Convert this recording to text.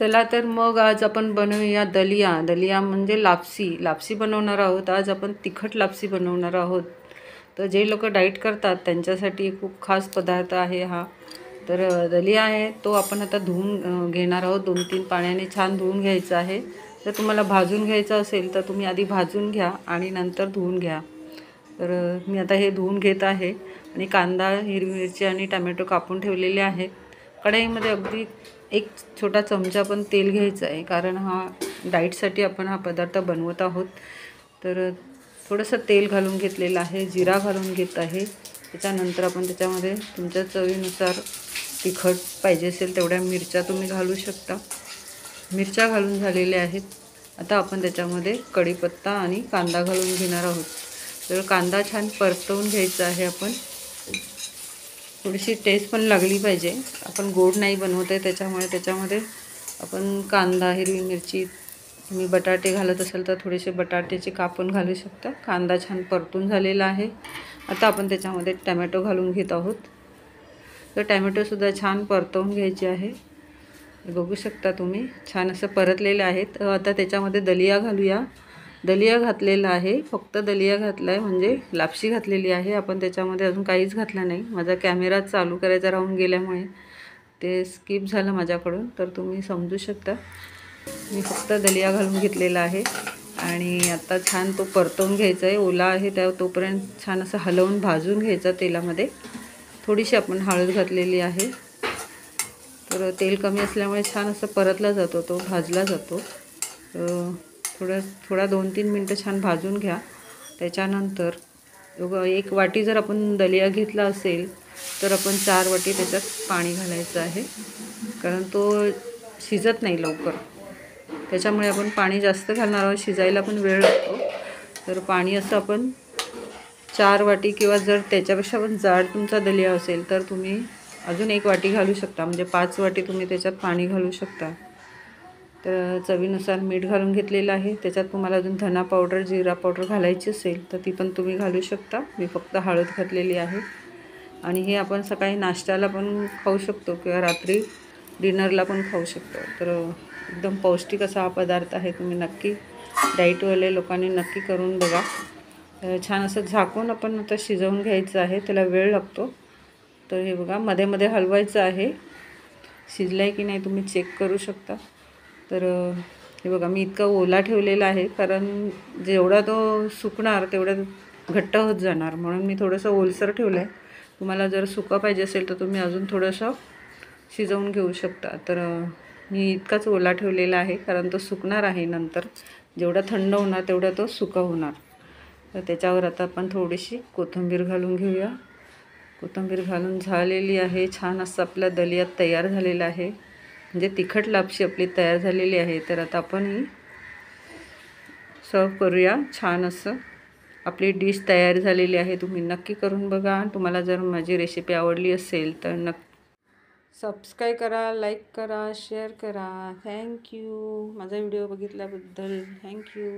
चला तर मग आज आपण बनवूया दलिया. दलिया म्हणजे लापसी बनवणार आहोत. आज आपण तिखट लापसी बनवणार आहोत. तर जे लोक डाएट करतात त्यांच्यासाठी खूप खास पदार्थ आहे हा. तर दलिया आहे तो आपण आता धुवून घेणार आहोत. 2-3 पाण्याने छान धुवून घ्यायचं आहे. जर तुम्हाला भाजून घ्यायचं असेल तर तुम्ही आधी भाजून घ्या आणि नंतर धुवून घ्या. तर मी आता हे धुवून घेत आहे आणि कांदा, हिरवी मिरची आणि टोमॅटो कापून ठेवलेले आहेत. कढईमध्ये अगदी 1 छोटा चमचा पण तेल घ्यायचं आहे, कारण हा डाएटसाठी आपण हा पदार्थ बनवत आहोत. तर थोडंसं तेल घालून घेतलेलं आहे, जिरा घालून घेत आहे. त्याच्यानंतर आपण त्याच्यामध्ये तुमच्या चवीनुसार तिखट पाहिजे असेल तेवढ्या मिरच्या तुम्ही घालू शकता. मिरच्या घालून झालेल्या आहेत. आता आपण त्याच्यामध्ये कढीपत्ता आणि कांदा घालून घेणार आहोत. तर कांदा छान परतवून घ्यायचा आहे आपण. थोडीशी टेस्ट पण लागली पाहिजे. आपण गोड नाही बनवत आहे त्याच्यामध्ये आपण कांदा, हिरवी मिरची, तुम्ही बटाटे घालत असाल तर थोडेसे बटाट्याचे कापून घालू शकता. कांदा छान परतून झालेला आहे. आता आपण त्याच्यामध्ये टोमॅटो घालून घेत आहोत. तर टोमॅटोसुद्धा छान परतवून घ्यायचे आहे. बघू शकता तुम्ही छान असं परतलेलं आहे. तर आता त्याच्यामध्ये दलिया घालूया. दलिया घातलेला आहे, फक्त दलिया घातला आहे म्हणजे लापशी घातलेली आहे. आपण त्याच्यामध्ये अजून काहीच घातलं नाही. माझा कॅमेरा चालू करायचा राहून गेल्यामुळे ते स्किप झालं माझ्याकडून, तर तुम्ही समजू शकता. मी फक्त दलिया घालून घेतलेला आहे आणि आता छान तो परतवून घ्यायचा आहे. ओला आहे त्या तोपर्यंत छान असं हलवून भाजून घ्यायचं तेलामध्ये. थोडीशी आपण हळद घातलेली आहे. तर तेल कमी असल्यामुळे छान असं परतला जातो, तो भाजला जातो. थोडा 2-3 मिनटं छान भाजून घ्या. त्याच्यानंतर 1 वाटी जर आपण दलिया घेतला असेल तर आपण 4 वाटी त्याच्यात पाणी घालायचं आहे, कारण तो शिजत नाही लवकर. त्याच्यामुळे आपण पाणी जास्त घालणार आहोत. शिजायला पण वेळ लागतो. तर पाणी असं आपण 4 वाटी किंवा जर त्याच्यापेक्षा पण जाड तुमचा दलिया असेल तर तुम्ही अजून 1 वाटी घालू शकता. म्हणजे 5 वाटी तुम्ही त्याच्यात पाणी घालू शकता. तर चवीनुसार मीठ घालून घेतलेलं आहे. त्याच्यात तुम्हाला अजून धना पावडर, जिरा पावडर घालायची असेल तर ती पण तुम्ही घालू शकता. मी फक्त हळद घातलेली आहे. आणि हे आपण सकाळी नाश्त्याला पण खाऊ शकतो किंवा रात्री डिनरला पण खाऊ शकतो. तर एकदम पौष्टिक असा हा पदार्थ आहे. तुम्ही नक्की डाएटवाले लोकांनी नक्की करून बघा. छान असं झाकून आपण आता शिजवून घ्यायचं आहे. त्याला वेळ लागतो. तर हे बघा, मध्ये मध्ये हलवायचं आहे. शिजलं आहे की नाही तुम्ही चेक करू शकता. तर हे बघा, मी इतका ओला ठेवलेला आहे, कारण जेवढा तो सुकणार तेवढं घट्ट होत जाणार, म्हणून मी थोडंसं ओलसर ठेवलं आहे. तुम्हाला जर सुका पाहिजे असेल तर तुम्ही अजून थोडंसं शिजवून घेऊ शकता. तर मी इतकाच ओला ठेवलेला आहे, कारण तो सुकणार आहे नंतर. जेवढा थंड होणार तेवढा तो सुका होणार. तर त्याच्यावर आता आपण थोडीशी कोथिंबीर घालून घेऊया. कोथिंबीर घालून झालेली आहे. छान असं आपला दलिया तयार झालेला आहे, म्हणजे तिखट लापशी आपली तयार झालेली आहे. तर आता आपण ही सर्व करूया. छान असं आपली डिश तयार झालेली आहे. तुम्ही नक्की करून बघा. तुम्हाला जर माझी रेसिपी आवडली असेल तर सबस्क्राईब करा, लाईक करा, शेअर करा. थँक्यू. माझा व्हिडिओ बघितल्याबद्दल थँक्यू.